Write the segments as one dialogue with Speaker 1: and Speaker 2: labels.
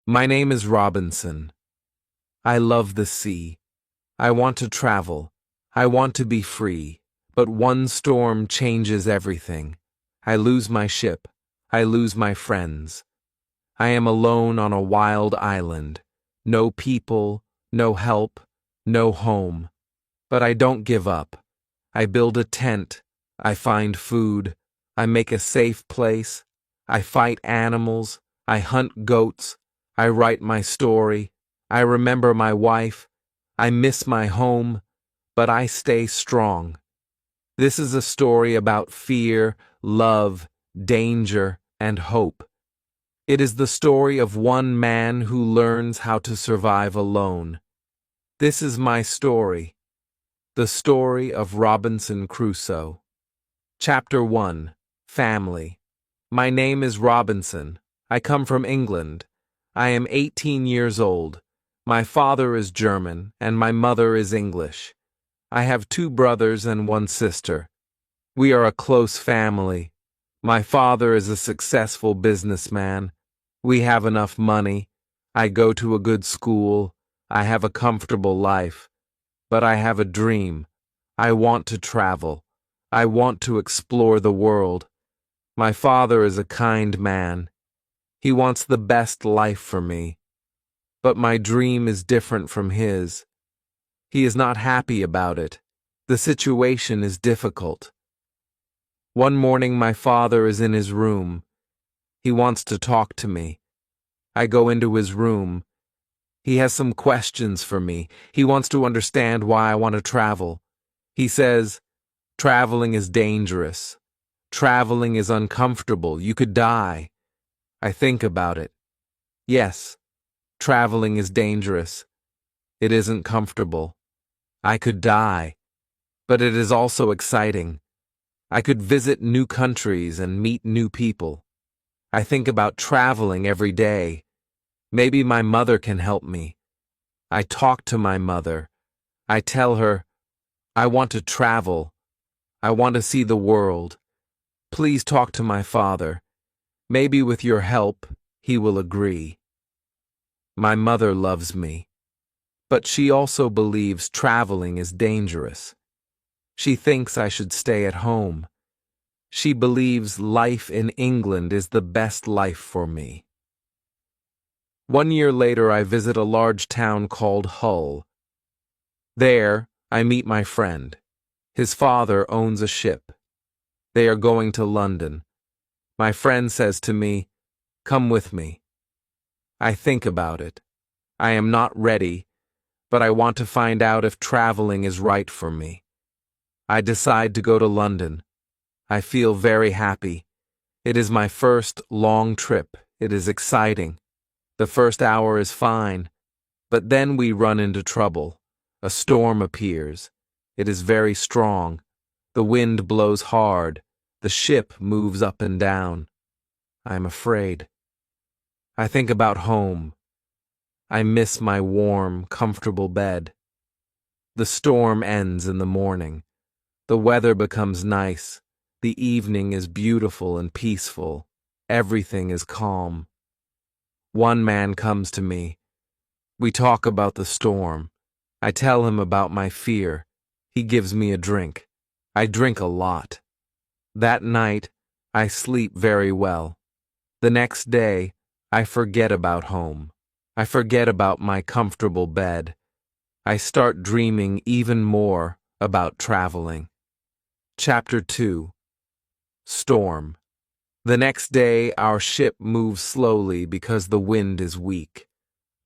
Speaker 1: My name is Robinson. I love the sea. I want to travel. I want to be free. But one storm changes everything. I lose my ship. I lose my friends. I am alone on a wild island. No people, no help, no home. But I don't give up. I build a tent. I find food. I make a safe place. I fight animals. I hunt goats. I write my story. I remember my wife. I miss my home, but I stay strong. This is a story about fear, love, danger, and hope. It is the story of one man who learns how to survive alone. This is my story, the story of Robinson Crusoe. Chapter 1. Family. My name is Robinson. I come from England. I am 18 years old. My father is German, and my mother is English. I have 2 brothers and 1 sister. We are a close family. My father is a successful businessman. We have enough money. I go to a good school. I have a comfortable life. But I have a dream. I want to travel. I want to explore the world. My father is a kind man. He wants the best life for me. But my dream is different from his. He is not happy about it. The situation is difficult. One morning my father is in his room. He wants to talk to me. I go into his room. He has some questions for me. He wants to understand why I want to travel. He says, "Traveling is dangerous. Traveling is uncomfortable. You could die." I think about it. Yes, traveling is dangerous. It isn't comfortable. I could die. But it is also exciting. I could visit new countries and meet new people. I think about traveling every day. Maybe my mother can help me. I talk to my mother. I tell her, I want to travel. I want to see the world. Please talk to my father. Maybe with your help, he will agree. My mother loves me. But she also believes traveling is dangerous. She thinks I should stay at home. She believes life in England is the best life for me. 1 year later, I visit a large town called Hull. There, I meet my friend. His father owns a ship. They are going to London. My friend says to me, "Come with me." I think about it. I am not ready, but I want to find out if traveling is right for me. I decide to go to London. I feel very happy. It is my first long trip. It is exciting. The first hour is fine, but then we run into trouble. A storm appears. It is very strong. The wind blows hard. The ship moves up and down. I am afraid. I think about home. I miss my warm, comfortable bed. The storm ends in the morning. The weather becomes nice. The evening is beautiful and peaceful. Everything is calm. One man comes to me. We talk about the storm. I tell him about my fear. He gives me a drink. I drink a lot. That night, I sleep very well. The next day, I forget about home. I forget about my comfortable bed. I start dreaming even more about traveling. Chapter 2. Storm. The next day, our ship moves slowly because the wind is weak.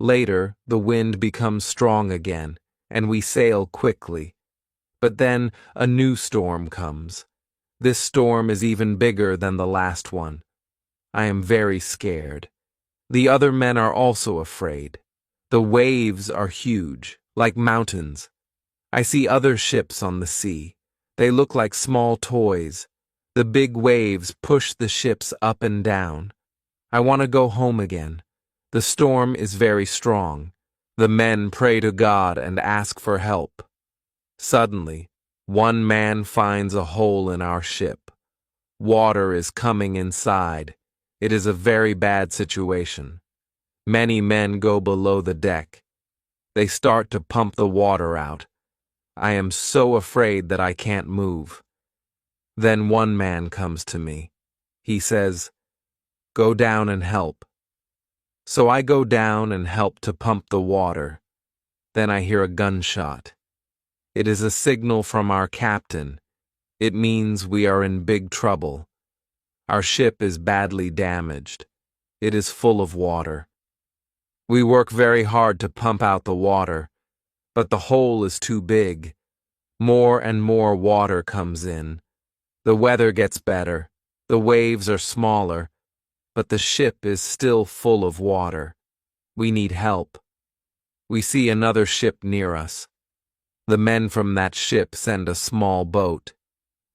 Speaker 1: Later, the wind becomes strong again, and we sail quickly. But then, a new storm comes. This storm is even bigger than the last one. I am very scared. The other men are also afraid. The waves are huge, like mountains. I see other ships on the sea. They look like small toys. The big waves push the ships up and down. I want to go home again. The storm is very strong. The men pray to God and ask for help. Suddenly, one man finds a hole in our ship. Water is coming inside. It is a very bad situation. Many men go below the deck. They start to pump the water out. I am so afraid that I can't move. Then one man comes to me. He says, "Go down and help." So I go down and help to pump the water. Then I hear a gunshot. It is a signal from our captain. It means we are in big trouble. Our ship is badly damaged. It is full of water. We work very hard to pump out the water, but the hole is too big. More and more water comes in. The weather gets better. The waves are smaller, but the ship is still full of water. We need help. We see another ship near us. The men from that ship send a small boat.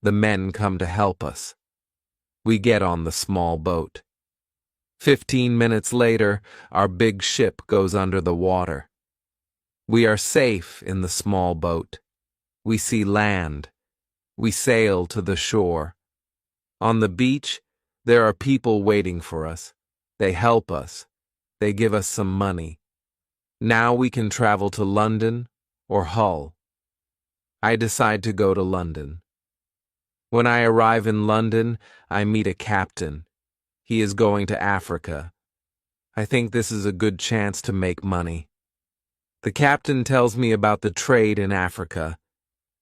Speaker 1: The men come to help us. We get on the small boat. 15 minutes later, our big ship goes under the water. We are safe in the small boat. We see land. We sail to the shore. On the beach, there are people waiting for us. They help us. They give us some money. Now we can travel to London or Hull. I decide to go to London. When I arrive in London, I meet a captain. He is going to Africa. I think this is a good chance to make money. The captain tells me about the trade in Africa.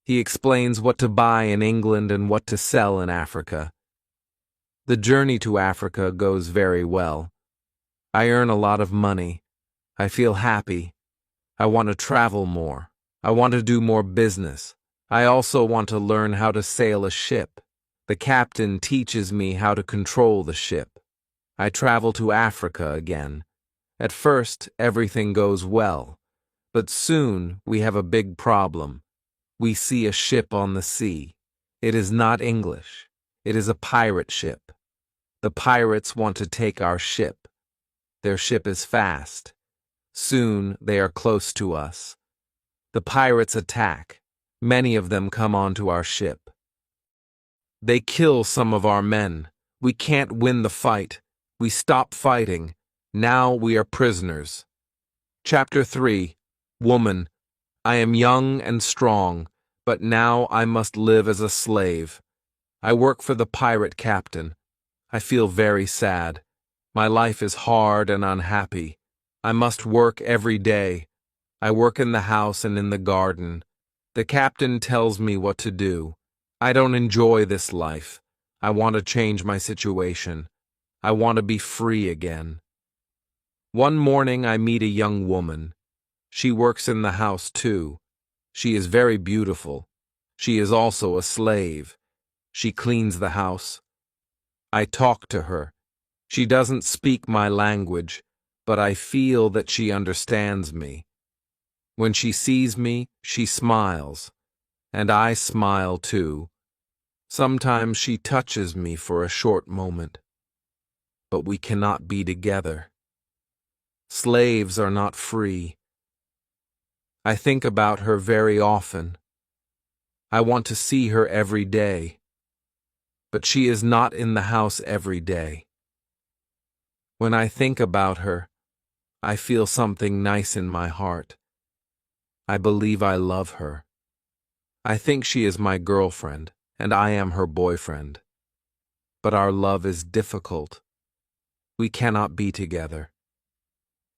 Speaker 1: He explains what to buy in England and what to sell in Africa. The journey to Africa goes very well. I earn a lot of money. I feel happy. I want to travel more. I want to do more business. I also want to learn how to sail a ship. The captain teaches me how to control the ship. I travel to Africa again. At first, everything goes well, but soon we have a big problem. We see a ship on the sea. It is not English. It is a pirate ship. The pirates want to take our ship. Their ship is fast. Soon they are close to us. The pirates attack. Many of them come onto our ship. They kill some of our men. We can't win the fight. We stop fighting. Now we are prisoners. Chapter 3. Woman. I am young and strong, but now I must live as a slave. I work for the pirate captain. I feel very sad. My life is hard and unhappy. I must work every day. I work in the house and in the garden. The captain tells me what to do. I don't enjoy this life. I want to change my situation. I want to be free again. One morning I meet a young woman. She works in the house too. She is very beautiful. She is also a slave. She cleans the house. I talk to her. She doesn't speak my language, but I feel that she understands me. When she sees me, she smiles, and I smile too. Sometimes she touches me for a short moment, but we cannot be together. Slaves are not free. I think about her very often. I want to see her every day, but she is not in the house every day. When I think about her, I feel something nice in my heart. I believe I love her. I think she is my girlfriend, and I am her boyfriend. But our love is difficult. We cannot be together.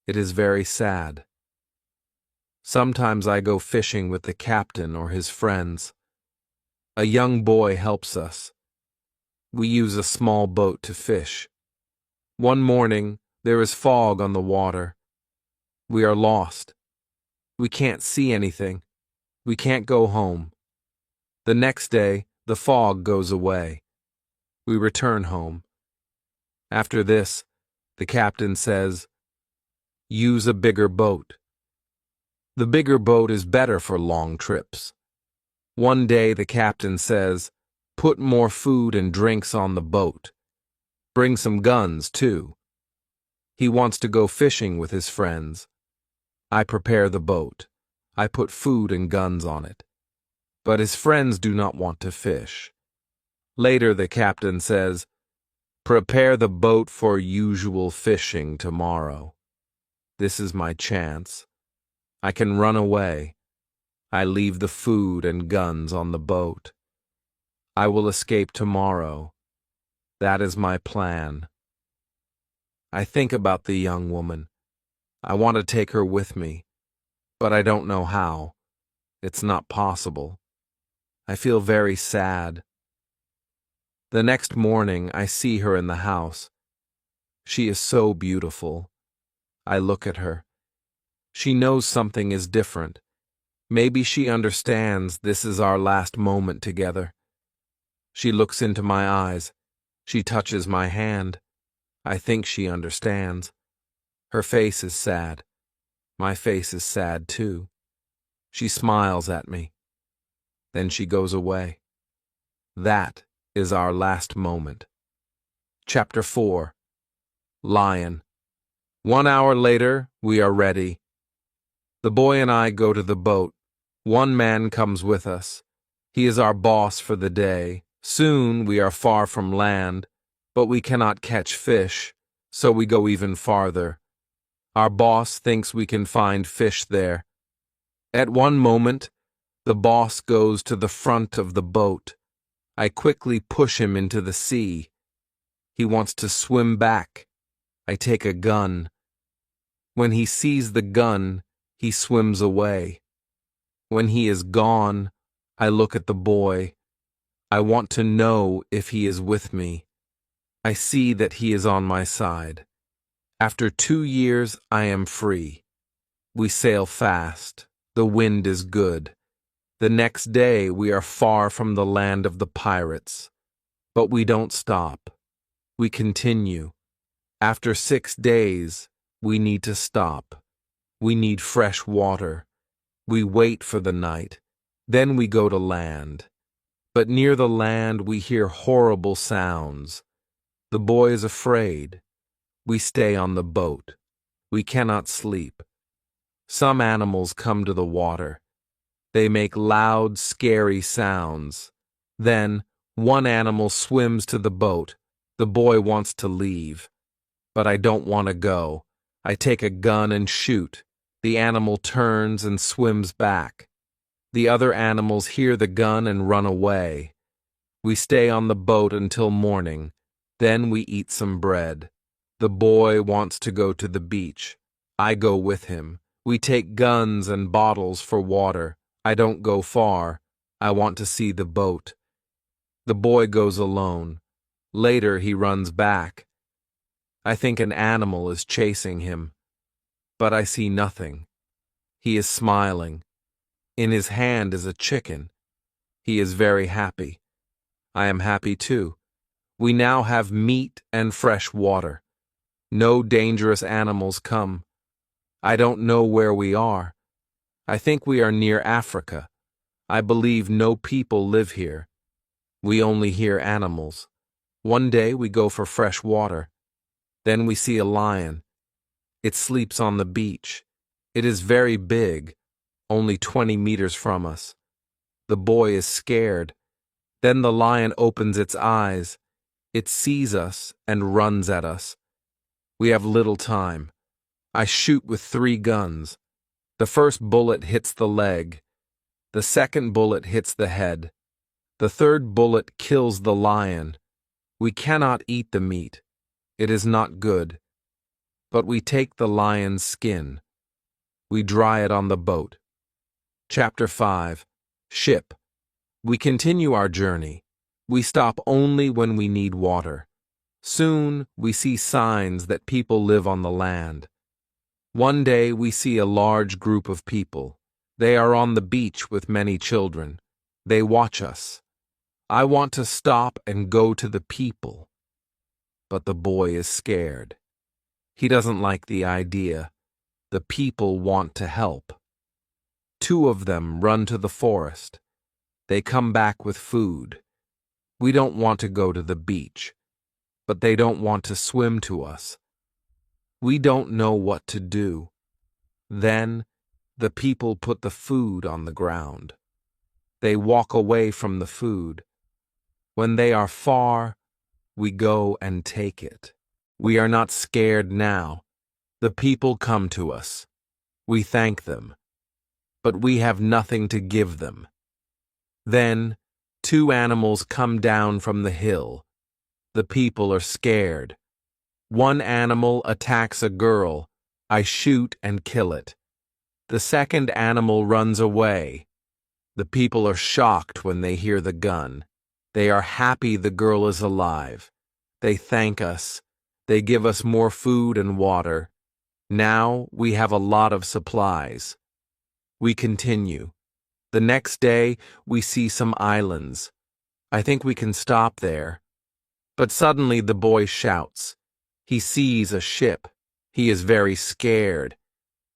Speaker 1: It is very sad. Sometimes I go fishing with the captain or his friends. A young boy helps us. We use a small boat to fish. One morning, there is fog on the water. We are lost. We can't see anything. We can't go home. The next day, the fog goes away. We return home. After this, the captain says, "Use a bigger boat." The bigger boat is better for long trips. One day the captain says, "Put more food and drinks on the boat. Bring some guns, too." He wants to go fishing with his friends. I prepare the boat. I put food and guns on it. But his friends do not want to fish. Later the captain says, "Prepare the boat for usual fishing tomorrow." This is my chance. I can run away. I leave the food and guns on the boat. I will escape tomorrow. That is my plan. I think about the young woman. I want to take her with me, but I don't know how. It's not possible. I feel very sad. The next morning, I see her in the house. She is so beautiful. I look at her. She knows something is different. Maybe she understands this is our last moment together. She looks into my eyes. She touches my hand. I think she understands. Her face is sad. My face is sad too. She smiles at me. Then she goes away. That is our last moment. Chapter 4. Lion. 1 hour later, we are ready. The boy and I go to the boat. One man comes with us. He is our boss for the day. Soon we are far from land, but we cannot catch fish, so we go even farther. Our boss thinks we can find fish there. At one moment, the boss goes to the front of the boat. I quickly push him into the sea. He wants to swim back. I take a gun. When he sees the gun, he swims away. When he is gone, I look at the boy. I want to know if he is with me. I see that he is on my side. After 2 years, I am free. We sail fast. The wind is good. The next day, we are far from the land of the pirates. But we don't stop. We continue. After 6 days, we need to stop. We need fresh water. We wait for the night. Then we go to land. But near the land, we hear horrible sounds. The boy is afraid. We stay on the boat. We cannot sleep. Some animals come to the water. They make loud, scary sounds. Then, one animal swims to the boat. The boy wants to leave. But I don't want to go. I take a gun and shoot. The animal turns and swims back. The other animals hear the gun and run away. We stay on the boat until morning. Then we eat some bread. The boy wants to go to the beach. I go with him. We take guns and bottles for water. I don't go far. I want to see the boat. The boy goes alone. Later he runs back. I think an animal is chasing him. But I see nothing. He is smiling. In his hand is a chicken. He is very happy. I am happy too. We now have meat and fresh water. No dangerous animals come. I don't know where we are. I think we are near Africa. I believe no people live here. We only hear animals. One day we go for fresh water. Then we see a lion. It sleeps on the beach. It is very big, only 20 meters from us. The boy is scared. Then the lion opens its eyes. It sees us and runs at us. We have little time. I shoot with 3 guns. The first bullet hits the leg. The second bullet hits the head. The third bullet kills the lion. We cannot eat the meat. It is not good. But we take the lion's skin. We dry it on the boat. Chapter 5. Ship. We continue our journey. We stop only when we need water. Soon we see signs that people live on the land. One day we see a large group of people. They are on the beach with many children. They watch us. I want to stop and go to the people. But the boy is scared. He doesn't like the idea. The people want to help. 2 of them run to the forest. They come back with food. We don't want to go to the beach, but they don't want to swim to us. We don't know what to do. Then, the people put the food on the ground. They walk away from the food. When they are far, we go and take it. We are not scared now. The people come to us. We thank them, but we have nothing to give them. Then, two animals come down from the hill. The people are scared. One animal attacks a girl. I shoot and kill it. The second animal runs away. The people are shocked when they hear the gun. They are happy the girl is alive. They thank us. They give us more food and water. Now we have a lot of supplies. We continue. The next day, we see some islands. I think we can stop there. But suddenly the boy shouts. He sees a ship. He is very scared.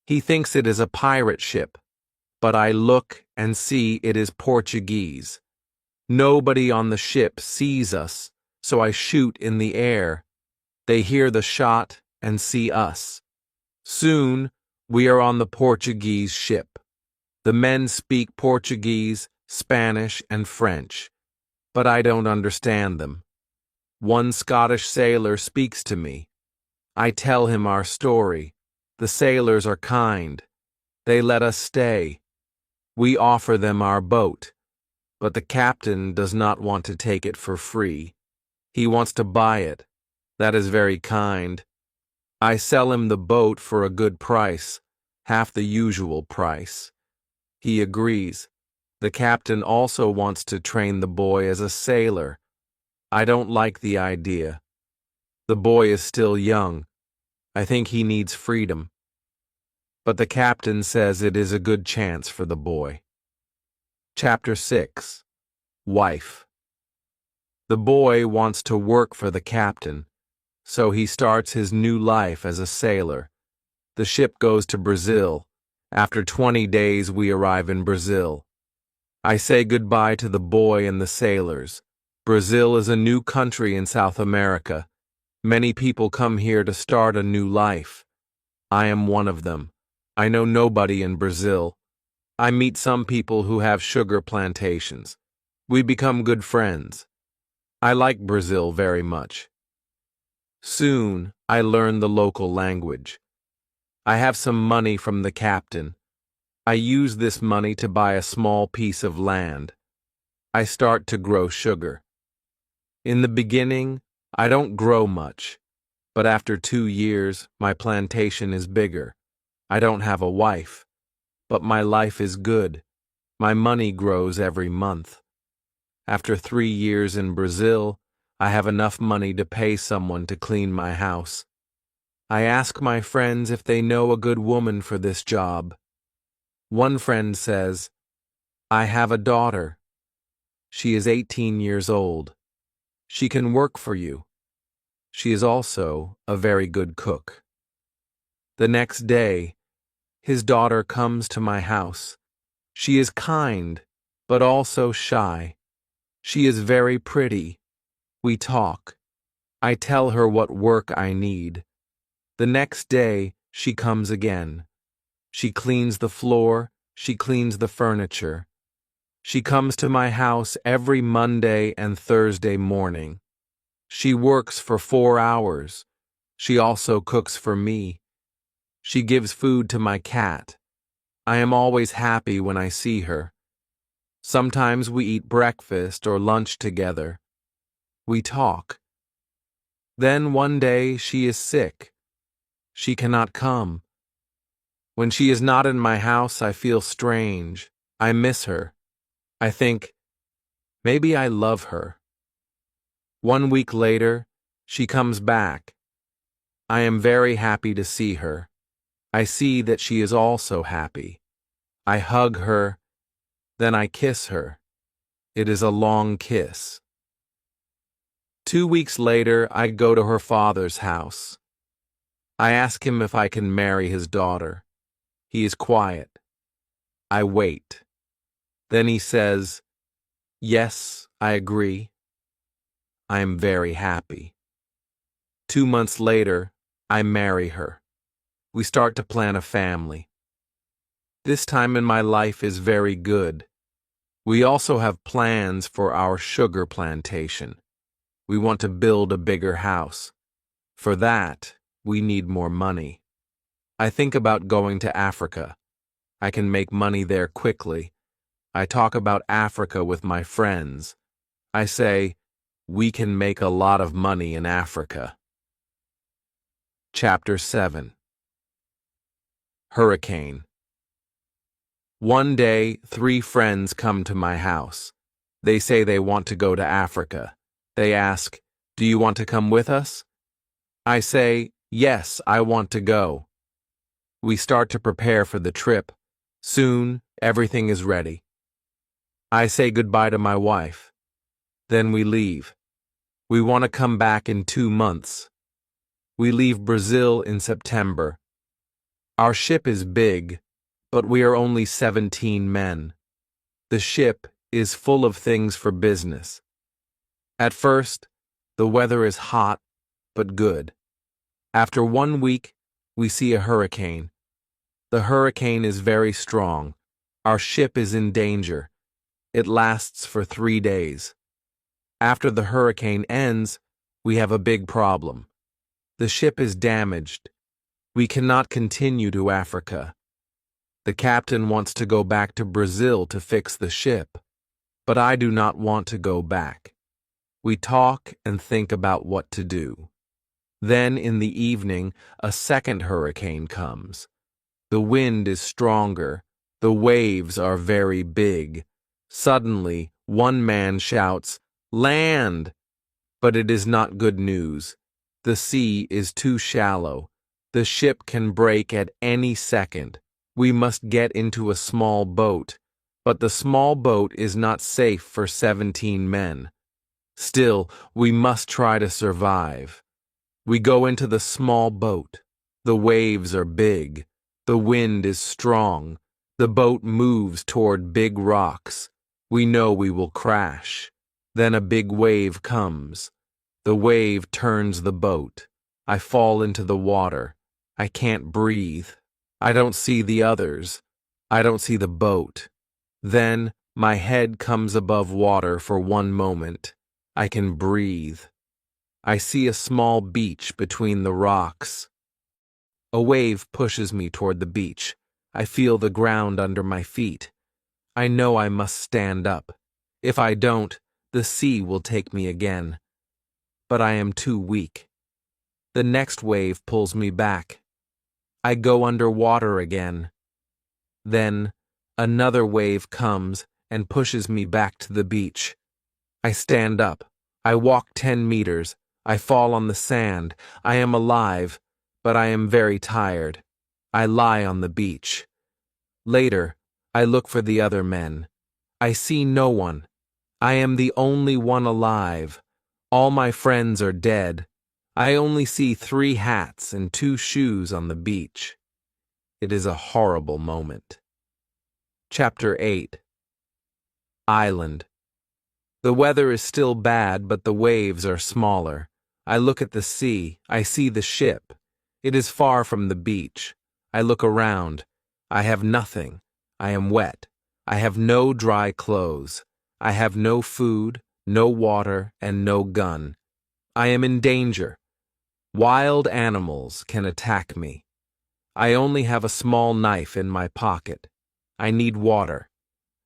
Speaker 1: He thinks it is a pirate ship. But I look and see it is Portuguese. Nobody on the ship sees us, so I shoot in the air. They hear the shot and see us. Soon, we are on the Portuguese ship. The men speak Portuguese, Spanish, and French, but I don't understand them. One Scottish sailor speaks to me. I tell him our story. The sailors are kind. They let us stay. We offer them our boat, but the captain does not want to take it for free. He wants to buy it. That is very kind. I sell him the boat for a good price, half the usual price. He agrees. The captain also wants to train the boy as a sailor. I don't like the idea. The boy is still young. I think he needs freedom. But the captain says it is a good chance for the boy. Chapter 6. Wife. The boy wants to work for the captain, so he starts his new life as a sailor. The ship goes to Brazil. After 20 days, we arrive in Brazil. I say goodbye to the boy and the sailors. Brazil is a new country in South America. Many people come here to start a new life. I am one of them. I know nobody in Brazil. I meet some people who have sugar plantations. We become good friends. I like Brazil very much. Soon, I learn the local language. I have some money from the captain. I use this money to buy a small piece of land. I start to grow sugar. In the beginning, I don't grow much, but after 2 years, my plantation is bigger. I don't have a wife, but my life is good. My money grows every month. After 3 years in Brazil, I have enough money to pay someone to clean my house. I ask my friends if they know a good woman for this job. One friend says, I have a daughter. She is 18 years old. She can work for you. She is also a very good cook. The next day, his daughter comes to my house. She is kind, but also shy. She is very pretty. We talk. I tell her what work I need. The next day, she comes again. She cleans the floor. She cleans the furniture. She comes to my house every Monday and Thursday morning. She works for 4 hours. She also cooks for me. She gives food to my cat. I am always happy when I see her. Sometimes we eat breakfast or lunch together. We talk. Then one day she is sick. She cannot come. When she is not in my house, I feel strange. I miss her. I think, maybe I love her. 1 week later, she comes back. I am very happy to see her. I see that she is also happy. I hug her, then I kiss her. It is a long kiss. 2 weeks later, I go to her father's house. I ask him if I can marry his daughter. He is quiet. I wait. Then he says, yes, I agree. I am very happy. 2 months later, I marry her. We start to plan a family. This time in my life is very good. We also have plans for our sugar plantation. We want to build a bigger house. For that, we need more money. I think about going to Africa. I can make money there quickly. I talk about Africa with my friends. I say, we can make a lot of money in Africa. Chapter 7. Hurricane. One day, 3 friends come to my house. They say they want to go to Africa. They ask, do you want to come with us? I say, yes, I want to go. We start to prepare for the trip. Soon, everything is ready. I say goodbye to my wife. Then we leave. We want to come back in 2 months. We leave Brazil in September. Our ship is big, but we are only 17 men. The ship is full of things for business. At first, the weather is hot, but good. After 1 week, we see a hurricane. The hurricane is very strong. Our ship is in danger. It lasts for 3 days. After the hurricane ends, we have a big problem. The ship is damaged. We cannot continue to Africa. The captain wants to go back to Brazil to fix the ship, but I do not want to go back. We talk and think about what to do. Then in the evening, a second hurricane comes. The wind is stronger. The waves are very big. Suddenly, one man shouts, "Land!" But it is not good news. The sea is too shallow. The ship can break at any second. We must get into a small boat, but the small boat is not safe for 17 men. Still, we must try to survive. We go into the small boat. The waves are big. The wind is strong. The boat moves toward big rocks. We know we will crash. Then a big wave comes. The wave turns the boat. I fall into the water. I can't breathe. I don't see the others. I don't see the boat. Then my head comes above water for 1 moment. I can breathe. I see a small beach between the rocks. A wave pushes me toward the beach. I feel the ground under my feet. I know I must stand up. If I don't, the sea will take me again. But I am too weak. The next wave pulls me back. I go under water again. Then another wave comes and pushes me back to the beach. I stand up. I walk 10 meters. I fall on the sand. I am alive, but I am very tired. I lie on the beach. Later, I look for the other men. I see no one. I am the only one alive. All my friends are dead. I only see 3 hats and 2 shoes on the beach. It is a horrible moment. Chapter 8. Island. The weather is still bad, but the waves are smaller. I look at the sea. I see the ship. It is far from the beach. I look around. I have nothing. I am wet. I have no dry clothes. I have no food, no water, and no gun. I am in danger. Wild animals can attack me. I only have a small knife in my pocket. I need water.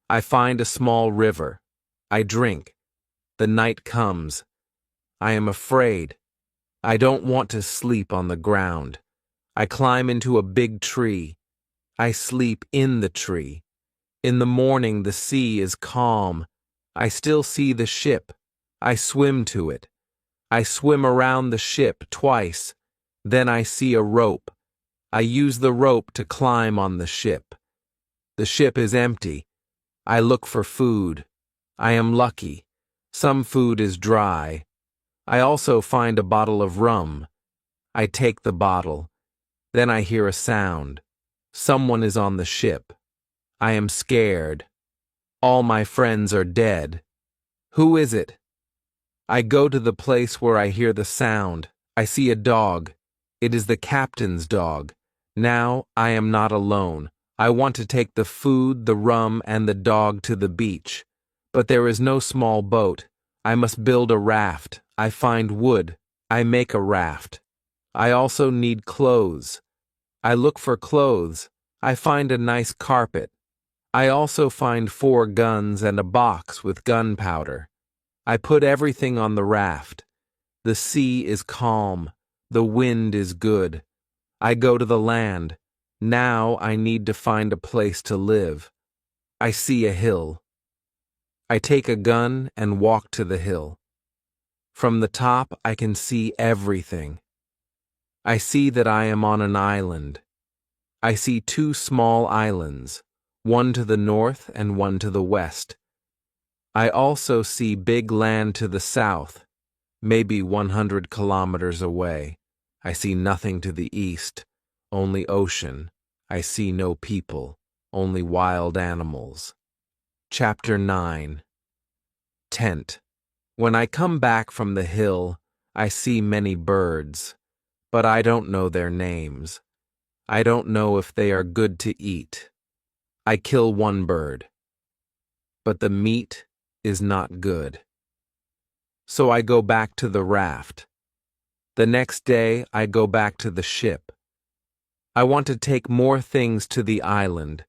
Speaker 1: I find a small river. I drink. The night comes. I am afraid. I don't want to sleep on the ground. I climb into a big tree. I sleep in the tree. In the morning the sea is calm. I still see the ship. I swim to it. I swim around the ship twice. Then I see a rope. I use the rope to climb on the ship. The ship is empty. I look for food. I am lucky. Some food is dry. I also find a bottle of rum. I take the bottle. Then I hear a sound. Someone is on the ship. I am scared. All my friends are dead. Who is it? I go to the place where I hear the sound. I see a dog. It is the captain's dog. Now I am not alone. I want to take the food, the rum, and the dog to the beach. But there is no small boat. I must build a raft. I find wood. I make a raft. I also need clothes. I look for clothes. I find a nice carpet. I also find 4 guns and a box with gunpowder. I put everything on the raft. The sea is calm. The wind is good. I go to the land. Now I need to find a place to live. I see a hill. I take a gun and walk to the hill. From the top I can see everything. I see that I am on an island. I see 2 small islands, one to the north and one to the west. I also see big land to the south, maybe 100 kilometers away. I see nothing to the east, only ocean. I see no people, only wild animals. Chapter 9. Tent. When I come back from the hill, I see many birds, but I don't know their names. I don't know if they are good to eat. I kill one bird, but the meat is not good. So I go back to the raft. The next day, I go back to the ship. I want to take more things to the island.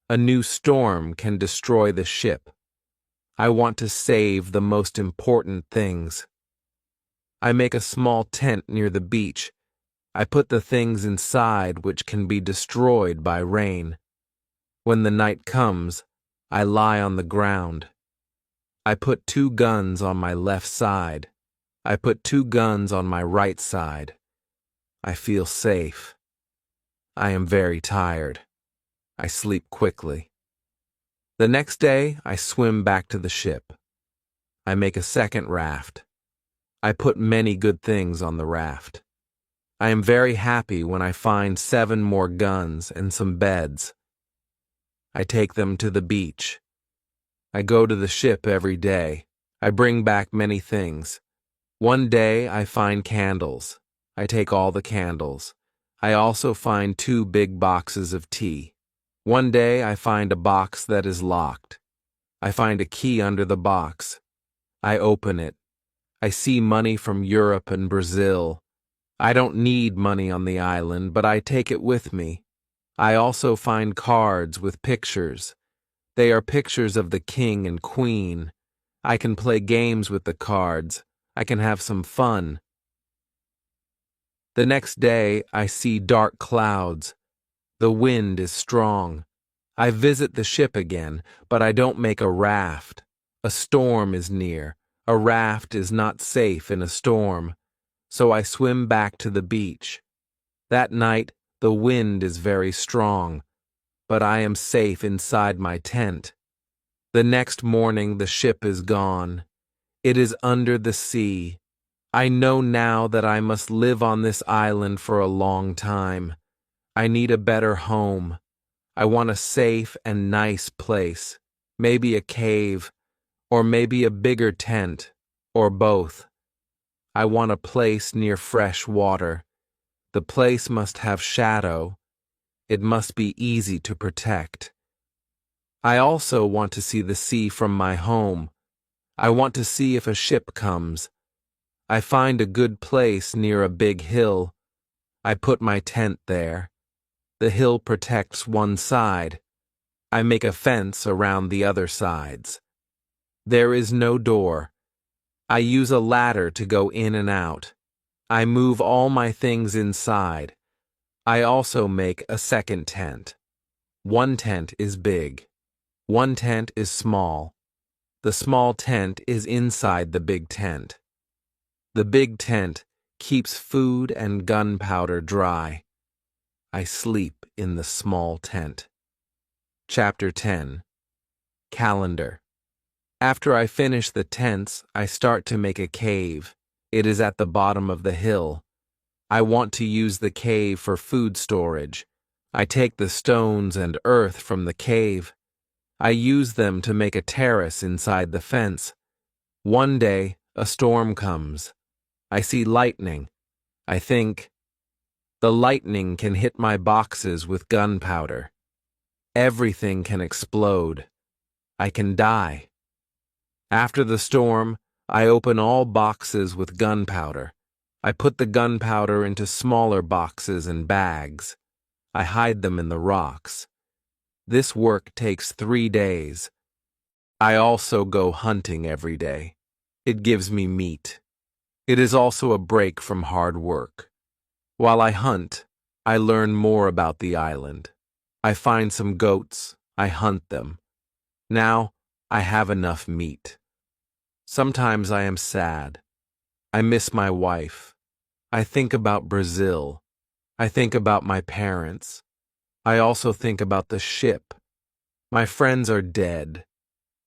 Speaker 1: A new storm can destroy the ship. I want to save the most important things. I make a small tent near the beach. I put the things inside which can be destroyed by rain. When the night comes, I lie on the ground. I put 2 guns on my left side. I put 2 guns on my right side. I feel safe. I am very tired. I sleep quickly. The next day, I swim back to the ship. I make a second raft. I put many good things on the raft. I am very happy when I find 7 more guns and some beds. I take them to the beach. I go to the ship every day. I bring back many things. One day I find candles. I take all the candles. I also find 2 big boxes of tea. One day I find a box that is locked. I find a key under the box. I open it. I see money from Europe and Brazil. I don't need money on the island, but I take it with me. I also find cards with pictures. They are pictures of the king and queen. I can play games with the cards. I can have some fun. The next day, I see dark clouds. The wind is strong. I visit the ship again, but I don't make a raft. A storm is near. A raft is not safe in a storm. So I swim back to the beach. That night, the wind is very strong, but I am safe inside my tent. The next morning, the ship is gone. It is under the sea. I know now that I must live on this island for a long time. I need a better home. I want a safe and nice place, maybe a cave, or maybe a bigger tent, or both. I want a place near fresh water. The place must have shadow. It must be easy to protect. I also want to see the sea from my home. I want to see if a ship comes. I find a good place near a big hill. I put my tent there. The hill protects one side. I make a fence around the other sides. There is no door. I use a ladder to go in and out. I move all my things inside. I also make a second tent. One tent is big. One tent is small. The small tent is inside the big tent. The big tent keeps food and gunpowder dry. I sleep in the small tent. Chapter 10. Calendar. After I finish the tents, I start to make a cave. It is at the bottom of the hill. I want to use the cave for food storage. I take the stones and earth from the cave. I use them to make a terrace inside the fence. One day, a storm comes. I see lightning. I think, the lightning can hit my boxes with gunpowder. Everything can explode. I can die. After the storm, I open all boxes with gunpowder. I put the gunpowder into smaller boxes and bags. I hide them in the rocks. This work takes 3 days. I also go hunting every day. It gives me meat. It is also a break from hard work. While I hunt, I learn more about the island. I find some goats, I hunt them. Now, I have enough meat. Sometimes I am sad. I miss my wife. I think about Brazil. I think about my parents. I also think about the ship. My friends are dead.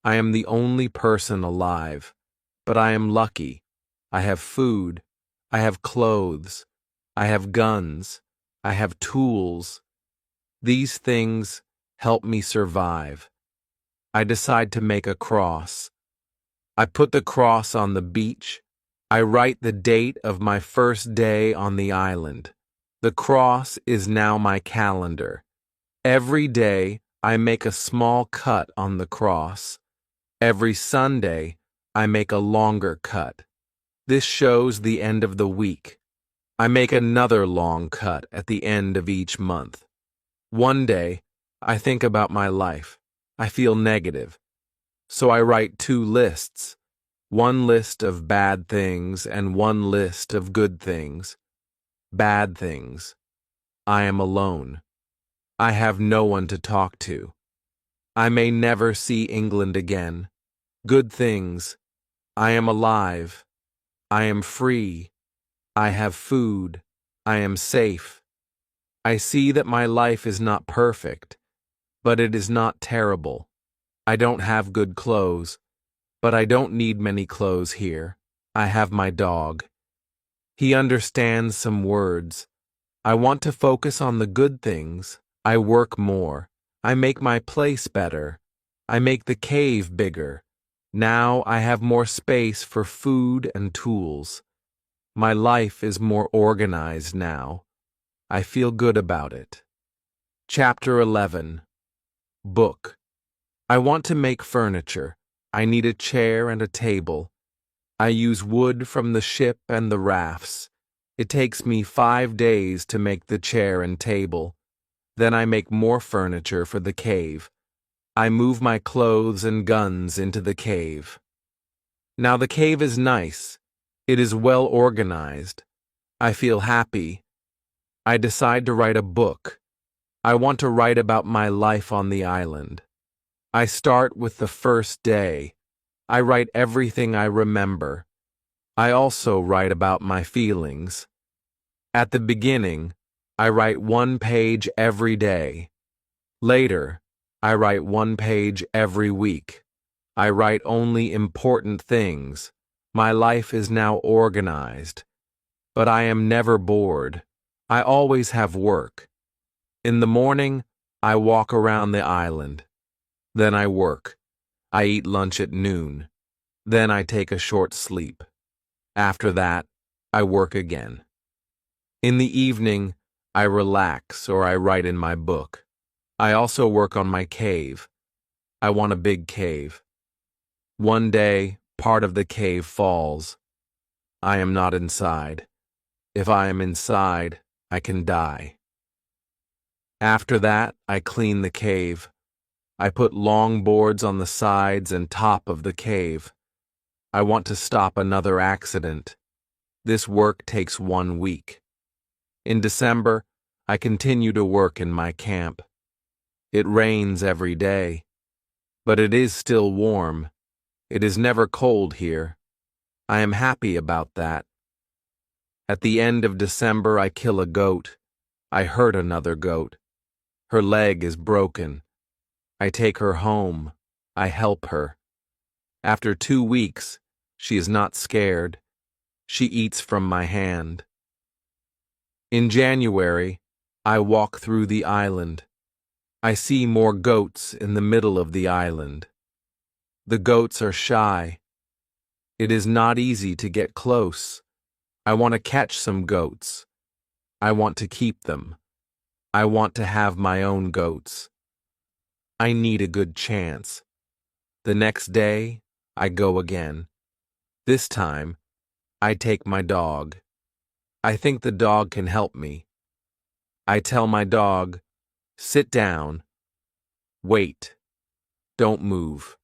Speaker 1: I am the only person alive, but I am lucky. I have food. I have clothes. I have guns. I have tools. These things help me survive. I decide to make a cross. I put the cross on the beach. I write the date of my first day on the island. The cross is now my calendar. Every day, I make a small cut on the cross. Every Sunday, I make a longer cut. This shows the end of the week. I make another long cut at the end of each month. One day, I think about my life. I feel negative. So I write 2 lists. One list of bad things and one list of good things. Bad things. I am alone. I have no one to talk to. I may never see England again. Good things. I am alive. I am free. I have food. I am safe. I see that my life is not perfect, but it is not terrible. I don't have good clothes, but I don't need many clothes here. I have my dog. He understands some words. I want to focus on the good things. I work more. I make my place better. I make the cave bigger. Now I have more space for food and tools. My life is more organized now. I feel good about it. Chapter 11. Book. I want to make furniture. I need a chair and a table. I use wood from the ship and the rafts. It takes me 5 days to make the chair and table. Then I make more furniture for the cave. I move my clothes and guns into the cave. Now the cave is nice. It is well organized. I feel happy. I decide to write a book. I want to write about my life on the island. I start with the first day. I write everything I remember. I also write about my feelings. At the beginning, I write 1 page every day. Later, I write 1 page every week. I write only important things. My life is now organized. But I am never bored. I always have work. In the morning, I walk around the island. Then I work. I eat lunch at noon. Then I take a short sleep. After that, I work again. In the evening, I relax or I write in my book. I also work on my cave. I want a big cave. One day, part of the cave falls. I am not inside. If I am inside, I can die. After that, I clean the cave. I put long boards on the sides and top of the cave. I want to stop another accident. This work takes 1 week. In December, I continue to work in my camp. It rains every day, but it is still warm. It is never cold here. I am happy about that. At the end of December, I kill a goat. I hurt another goat. Her leg is broken. I take her home. I help her. After 2 weeks, she is not scared. She eats from my hand. In January, I walk through the island. I see more goats in the middle of the island. The goats are shy. It is not easy to get close. I want to catch some goats. I want to keep them. I want to have my own goats. I need a good chance. The next day, I go again. This time, I take my dog. I think the dog can help me. I tell my dog, sit down, wait, don't move.